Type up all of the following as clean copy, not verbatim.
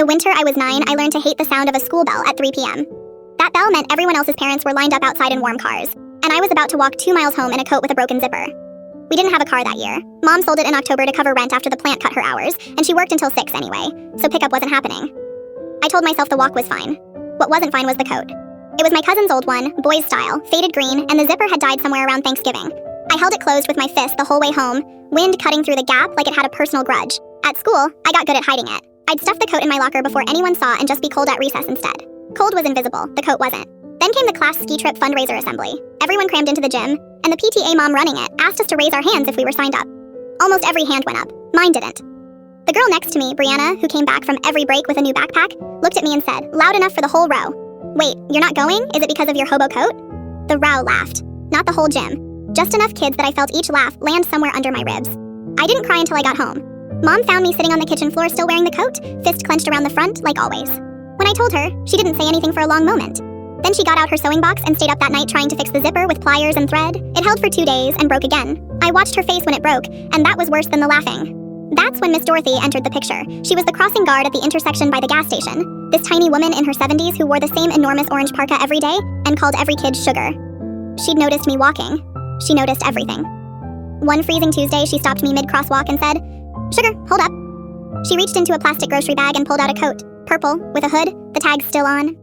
The winter I was 9, I learned to hate the sound of a school bell at 3 p.m. That bell meant everyone else's parents were lined up outside in warm cars, and I was about to walk 2 miles home in a coat with a broken zipper. We didn't have a car that year. Mom sold it in October to cover rent after the plant cut her hours, and she worked until 6 anyway, so pickup wasn't happening. I told myself the walk was fine. What wasn't fine was the coat. It was my cousin's old one, boys style, faded green, and the zipper had died somewhere around Thanksgiving. I held it closed with my fist the whole way home, wind cutting through the gap like it had a personal grudge. At school, I got good at hiding it. I'd stuff the coat in my locker before anyone saw and just be cold at recess instead. Cold was invisible, the coat wasn't. Then came the class ski trip fundraiser assembly. Everyone crammed into the gym, and the PTA mom running it asked us to raise our hands if we were signed up. Almost every hand went up. Mine didn't. The girl next to me, Brianna, who came back from every break with a new backpack, looked at me and said, loud enough for the whole row, "Wait, you're not going? Is it because of your hobo coat?" The row laughed. Not the whole gym. Just enough kids that I felt each laugh land somewhere under my ribs. I didn't cry until I got home. Mom found me sitting on the kitchen floor still wearing the coat, fist clenched around the front, like always. When I told her, she didn't say anything for a long moment. Then she got out her sewing box and stayed up that night trying to fix the zipper with pliers and thread. It held for 2 days and broke again. I watched her face when it broke, and that was worse than the laughing. That's when Miss Dorothy entered the picture. She was the crossing guard at the intersection by the gas station. This tiny woman in her 70s who wore the same enormous orange parka every day and called every kid sugar. She'd noticed me walking. She noticed everything. One freezing Tuesday, she stopped me mid-crosswalk and said, "Sugar, hold up." She reached into a plastic grocery bag and pulled out a coat, purple, with a hood, the tag still on.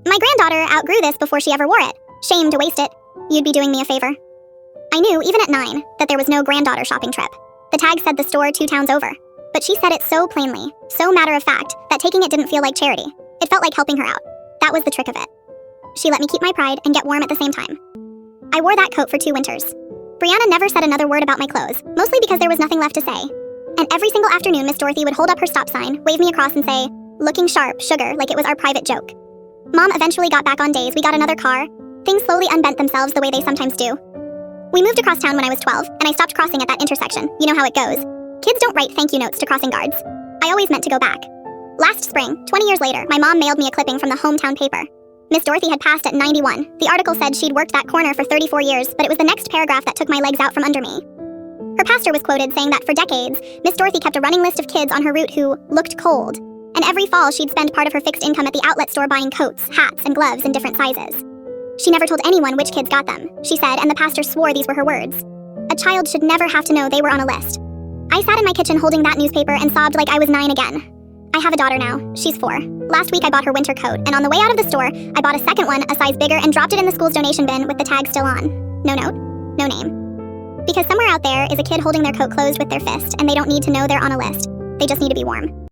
My granddaughter outgrew this before she ever wore it. Shame to waste it. You'd be doing me a favor. I knew, even at 9, that there was no granddaughter shopping trip. The tag said the store 2 towns over. But she said it so plainly, so matter-of-fact, that taking it didn't feel like charity. It felt like helping her out. That was the trick of it. She let me keep my pride and get warm at the same time. I wore that coat for 2 winters. Brianna never said another word about my clothes, mostly because there was nothing left to say. And every single afternoon, Miss Dorothy would hold up her stop sign, wave me across and say, "Looking sharp, sugar," like it was our private joke. Mom eventually got back on days. We got another car. Things slowly unbent themselves the way they sometimes do. We moved across town when I was 12, and I stopped crossing at that intersection. You know how it goes. Kids don't write thank you notes to crossing guards. I always meant to go back. Last spring, 20 years later, my mom mailed me a clipping from the hometown paper. Miss Dorothy had passed at 91. The article said she'd worked that corner for 34 years, but it was the next paragraph that took my legs out from under me. Her pastor was quoted saying that for decades, Miss Dorothy kept a running list of kids on her route who looked cold. And every fall, she'd spend part of her fixed income at the outlet store buying coats, hats, and gloves in different sizes. She never told anyone which kids got them, she said, and the pastor swore these were her words. A child should never have to know they were on a list. I sat in my kitchen holding that newspaper and sobbed like I was 9 again. I have a daughter now. She's 4. Last week I bought her winter coat, and on the way out of the store, I bought a second one, a size bigger, and dropped it in the school's donation bin with the tag still on. No note, no name. Because somewhere out there is a kid holding their coat closed with their fist, and they don't need to know they're on a list. They just need to be warm.